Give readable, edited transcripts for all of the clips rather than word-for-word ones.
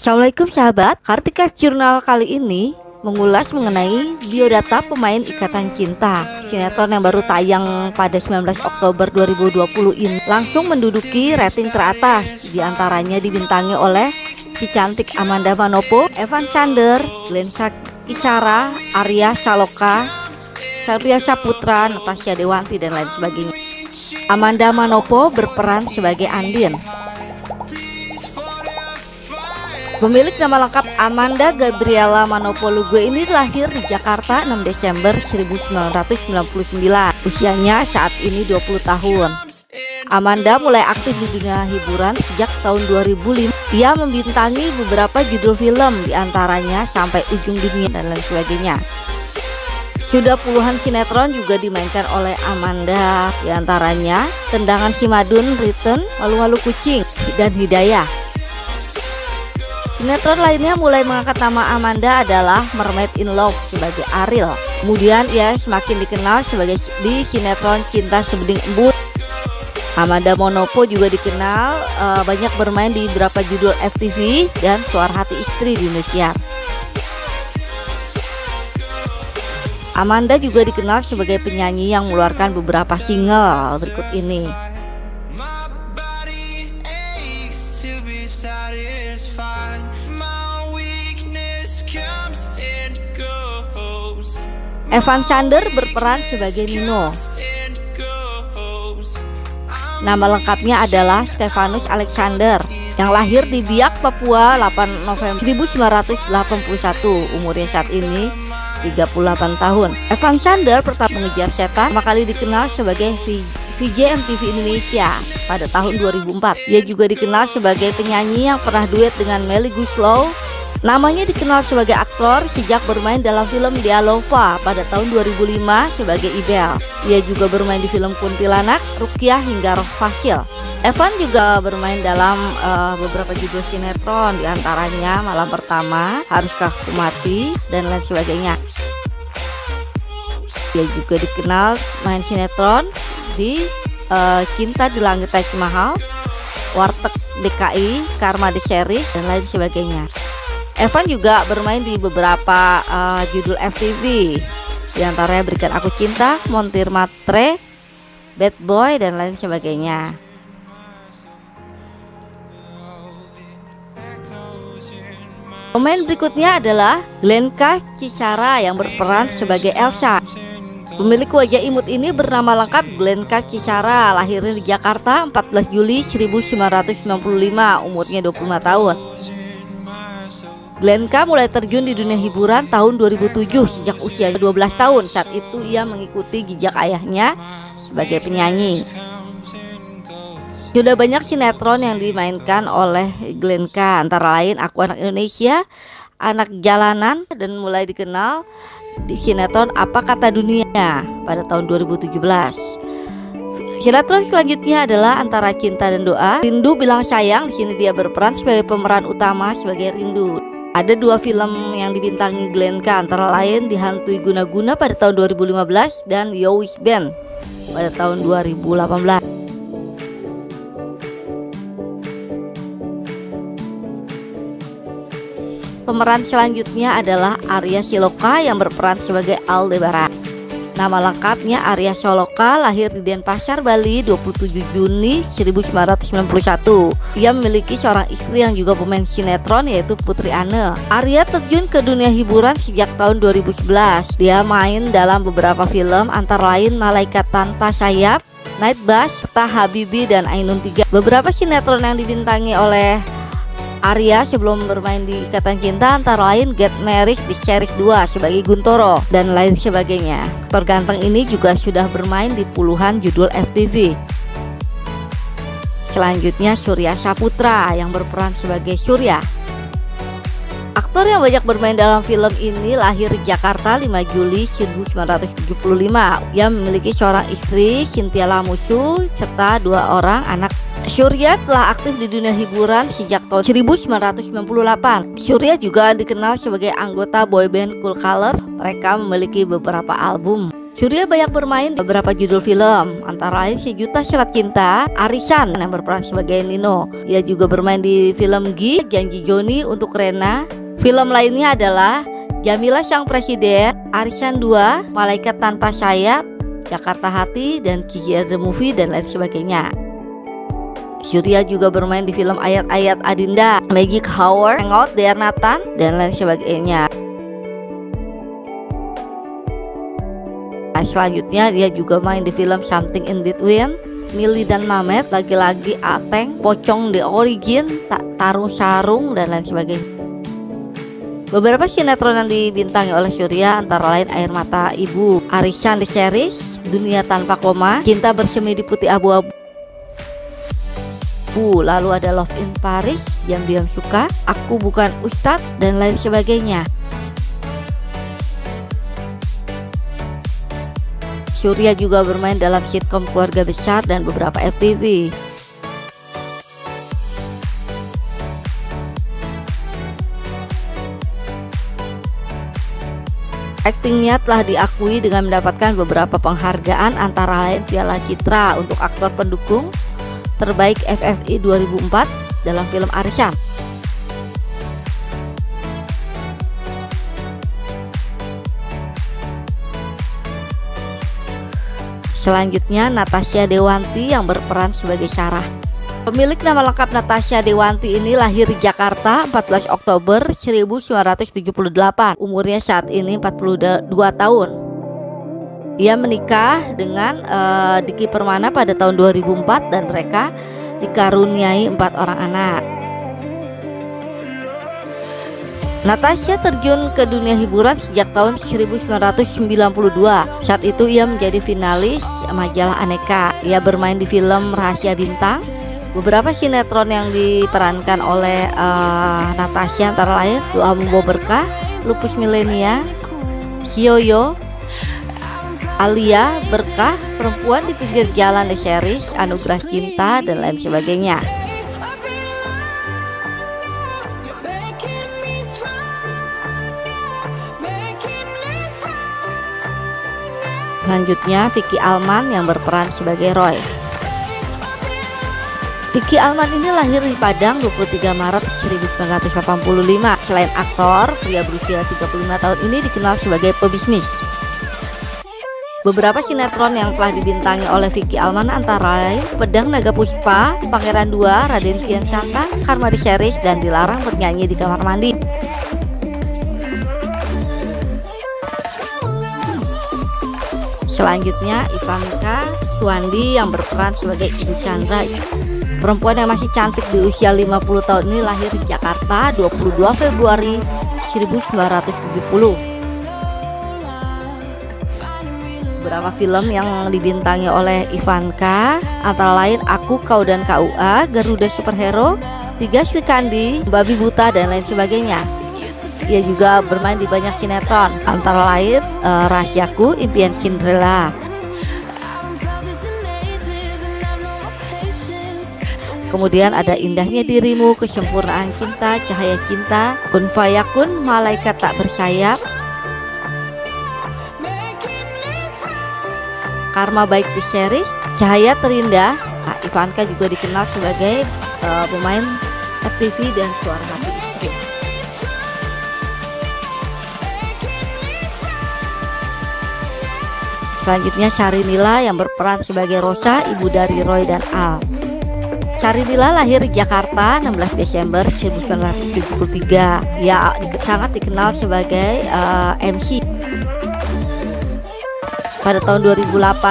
Assalamualaikum sahabat, Kartika Jurnal kali ini mengulas mengenai biodata pemain Ikatan Cinta. Sinetron yang baru tayang pada 19 Oktober 2020 ini langsung menduduki rating teratas. Di antaranya dibintangi oleh si cantik Amanda Manopo, Evan Sander, Glenka Kisara, Arya Saloka, Surya Saputra, Natasha Dewanti, dan lain sebagainya. Amanda Manopo berperan sebagai Andin. Pemilik nama lengkap Amanda Gabriela Manopo Lugo ini lahir di Jakarta 6 Desember 1999. Usianya saat ini 20 tahun. Amanda mulai aktif di dunia hiburan sejak tahun 2005. Ia membintangi beberapa judul film, diantaranya Sampai Ujung Dunia dan lain sebagainya. Sudah puluhan sinetron juga dimainkan oleh Amanda, diantaranya Tendangan Si Madun, Return, Malu-Malu Kucing, dan Hidayah. Sinetron lainnya mulai mengangkat nama Amanda adalah Mermaid in Love sebagai Ariel. Kemudian ia semakin dikenal sebagai di sinetron Cinta Sebening Embun. Amanda Manopo juga dikenal banyak bermain di beberapa judul FTV dan Suara Hati Istri di Indosiar. Amanda juga dikenal sebagai penyanyi yang mengeluarkan beberapa single berikut ini. Evan Sander berperan sebagai Nino. Nama lengkapnya adalah Stefanus Alexander, yang lahir di Biak, Papua 8 November 1981. Umurnya saat ini 38 tahun. Evan Sander pertama mengejar setan pertama kali dikenal sebagai VJ MTV Indonesia pada tahun 2004. Ia juga dikenal sebagai penyanyi yang pernah duet dengan Melly Goeslaw. Namanya dikenal sebagai aktor sejak bermain dalam film Dialova pada tahun 2005 sebagai Ibel. Ia juga bermain di film Kuntilanak, Rukiah, hingga Roh Fasil. Evan juga bermain dalam beberapa judul sinetron, diantaranya Malam Pertama, Haruskah Ku Mati, dan lain sebagainya. Ia juga dikenal main sinetron di Cinta di Langit Taj Mahal, Warteg DKI, Karma The Series, dan lain sebagainya. Evan juga bermain di beberapa judul FTV, diantaranya Berikan Aku Cinta, Montir Matre, Bad Boy, dan lain sebagainya. Pemain berikutnya adalah Glenka Kisara yang berperan sebagai Elsa. Pemilik wajah imut ini bernama lengkap Glenka Kisara, lahirnya di Jakarta 14 Juli 1995, umurnya 25 tahun. Glenka mulai terjun di dunia hiburan tahun 2007 sejak usianya 12 tahun. Saat itu ia mengikuti jejak ayahnya sebagai penyanyi. Sudah banyak sinetron yang dimainkan oleh Glenka, antara lain Aku Anak Indonesia, Anak Jalanan, dan mulai dikenal di sinetron Apa Kata Dunia pada tahun 2017. Sinetron selanjutnya adalah Antara Cinta dan Doa, Rindu Bilang Sayang. Di sini dia berperan sebagai pemeran utama sebagai Rindu. Ada dua film yang dibintangi Glenka, antara lain Dihantui Guna-Guna pada tahun 2015 dan Yowis Band pada tahun 2018. Pemeran selanjutnya adalah Arya Saloka yang berperan sebagai Aldebaran. Nama lengkapnya Arya Saloka, lahir di Denpasar, Bali 27 Juni 1991. Ia memiliki seorang istri yang juga pemain sinetron, yaitu Putri Anne. Arya terjun ke dunia hiburan sejak tahun 2011. Dia main dalam beberapa film, antara lain Malaikat Tanpa Sayap, Night Bus, serta Habibi dan Ainun 3. Beberapa sinetron yang dibintangi oleh Arya sebelum bermain di Ikatan Cinta antara lain Get Married di Series 2 sebagai Guntoro dan lain sebagainya. Aktor ganteng ini juga sudah bermain di puluhan judul FTV. Selanjutnya Surya Saputra yang berperan sebagai Surya. Aktor yang banyak bermain dalam film ini lahir di Jakarta 5 Juli 1975. Ia memiliki seorang istri, Cynthia Lamusu, serta 2 orang anak. Surya telah aktif di dunia hiburan sejak tahun 1998. Surya juga dikenal sebagai anggota boyband Cool Color. Mereka memiliki beberapa album. Surya banyak bermain di beberapa judul film, antara lain Sejuta Syarat Cinta, Arisan yang berperan sebagai Nino. Ia juga bermain di film Gi, Janji Joni untuk Rena. Film lainnya adalah Jamila Sang Presiden, Arisan 2, Malaikat Tanpa Sayap, Jakarta Hati, dan KJR The Movie, dan lain sebagainya. Surya juga bermain di film Ayat-Ayat Adinda, Magic Hour, Hangout, Dear Nathan, dan lain sebagainya. Nah, selanjutnya dia juga main di film Something in Between, Mili dan Mamet, Lagi-lagi Ateng, Pocong The Origin, Tarung Sarung, dan lain sebagainya. Beberapa sinetron yang dibintangi oleh Surya antara lain Air Mata Ibu, Arisan The Series, Dunia Tanpa Koma, Cinta Bersemi di Putih Abu-Abu, lalu ada Love in Paris, Diam-Diam Suka, Aku Bukan Ustadz, dan lain sebagainya. Surya juga bermain dalam sitkom Keluarga Besar dan beberapa FTV. Aktingnya telah diakui dengan mendapatkan beberapa penghargaan, antara lain Piala Citra untuk aktor pendukung terbaik FFI 2004 dalam film Arisan. Selanjutnya Natasha Dewanti yang berperan sebagai Sarah. Pemilik nama lengkap Natasha Dewanti ini lahir di Jakarta 14 Oktober 1978. Umurnya saat ini 42 tahun. Ia menikah dengan Diki Permana pada tahun 2004 dan mereka dikaruniai 4 orang anak. Natasha terjun ke dunia hiburan sejak tahun 1992. Saat itu ia menjadi finalis majalah Aneka. Ia bermain di film Rahasia Bintang. Beberapa sinetron yang diperankan oleh Natasha antara lain Doa Membawa Berkah, Lupus Milenia, Sioyo, Alia, Berkah, Perempuan di Pinggir Jalan The Series, Anugerah Cinta, dan lain sebagainya. Selanjutnya Vicky Alman yang berperan sebagai Roy. Vicky Alman ini lahir di Padang 23 Maret 1985. Selain aktor, pria berusia 35 tahun ini dikenal sebagai pebisnis. Beberapa sinetron yang telah dibintangi oleh Vicky Alman antara lain Pedang Naga Puspa, Pangeran 2, Raden Kian Santang, Karma The Series, dan Dilarang Bernyanyi di Kamar Mandi. Selanjutnya Ivanka Suwandi yang berperan sebagai Ibu Chandra. Perempuan yang masih cantik di usia 50 tahun ini lahir di Jakarta 22 Februari 1970. Beberapa film yang dibintangi oleh Ivanka antara lain Aku, Kau, dan KUA, Garuda Superhero, 3 Sri Kandi, Babi Buta, dan lain sebagainya. Ia juga bermain di banyak sinetron antara lain Rahasiaku, Impian Cinderella. Kemudian ada Indahnya Dirimu, Kesempurnaan Cinta, Cahaya Cinta, Kun Fayakun, Malaikat Tak Bersayap, Karma Baik The Series, Cahaya Terindah. Nah, Ivanka juga dikenal sebagai pemain FTV dan Suara Hati Istri. Selanjutnya Syarinila yang berperan sebagai Rosa, ibu dari Roy dan Al. Syarinila lahir di Jakarta 16 Desember 1973. Ia sangat dikenal sebagai MC. Pada tahun 2018,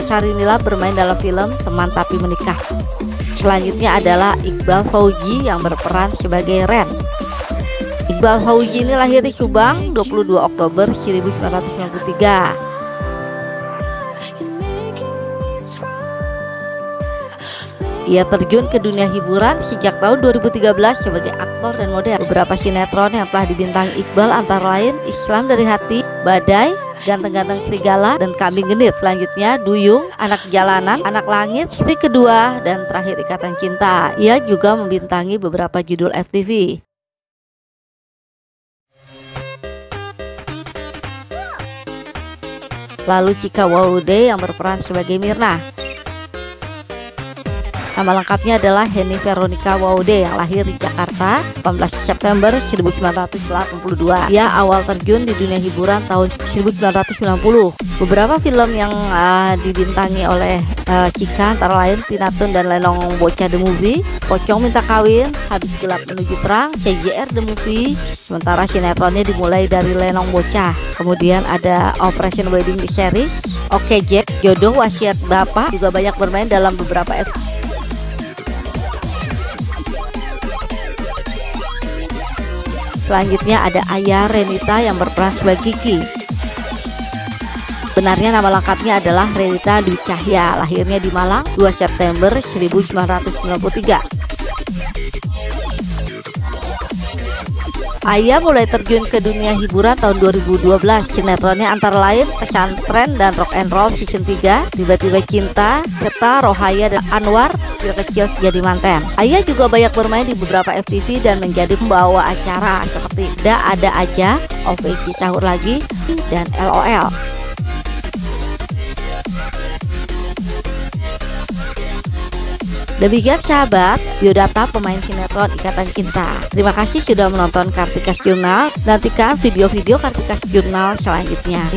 Syarinila bermain dalam film Teman Tapi Menikah. Selanjutnya adalah Iqbal Fauzi yang berperan sebagai Ren. Iqbal Fauzi ini lahir di Subang 22 Oktober 1993. Ia terjun ke dunia hiburan sejak tahun 2013 sebagai aktor dan model. Beberapa sinetron yang telah dibintangi Iqbal antara lain Islam Dari Hati, Badai, Ganteng-Ganteng Serigala, dan Kambing Genit. Selanjutnya Duyung, Anak Jalanan, Anak Langit, Istri Kedua, dan terakhir Ikatan Cinta. Ia juga membintangi beberapa judul FTV. Lalu Chika Waude yang berperan sebagai Mirna. Nama lengkapnya adalah Henny Veronica Waude yang lahir di Jakarta 18 September 1982. Dia awal terjun di dunia hiburan tahun 1990. Beberapa film yang dibintangi oleh Chika antara lain Tinatun dan Lenong Bocah The Movie, Pocong Minta Kawin, Habis Gelap Menuju Terang, CJR The Movie. Sementara sinetronnya dimulai dari Lenong Bocah. Kemudian ada Operation Wedding The Series, Oke Jack, Jodoh Wasiat Bapak. Juga banyak bermain dalam beberapa Selanjutnya ada Ayah Renita yang berperan sebagai Kiki. Benarnya nama lengkapnya adalah Renita Dwi Cahya, lahirnya di Malang 2 September 1993. Ayah mulai terjun ke dunia hiburan tahun 2012. Sinetronnya antara lain Pesantren dan Rock and Roll Season 3, Tiba-Tiba Cinta, serta Rohaya dan Anwar, Kecil Kecil Jadi Manten. Ayah juga banyak bermain di beberapa FTV dan menjadi pembawa acara seperti Ada Aja, OVJ Sahur Lagi, dan LOL. Demikian sahabat, biodata pemain sinetron Ikatan Cinta. Terima kasih sudah menonton Kartikas Jurnal. Nantikan video-video Kartikas Jurnal selanjutnya.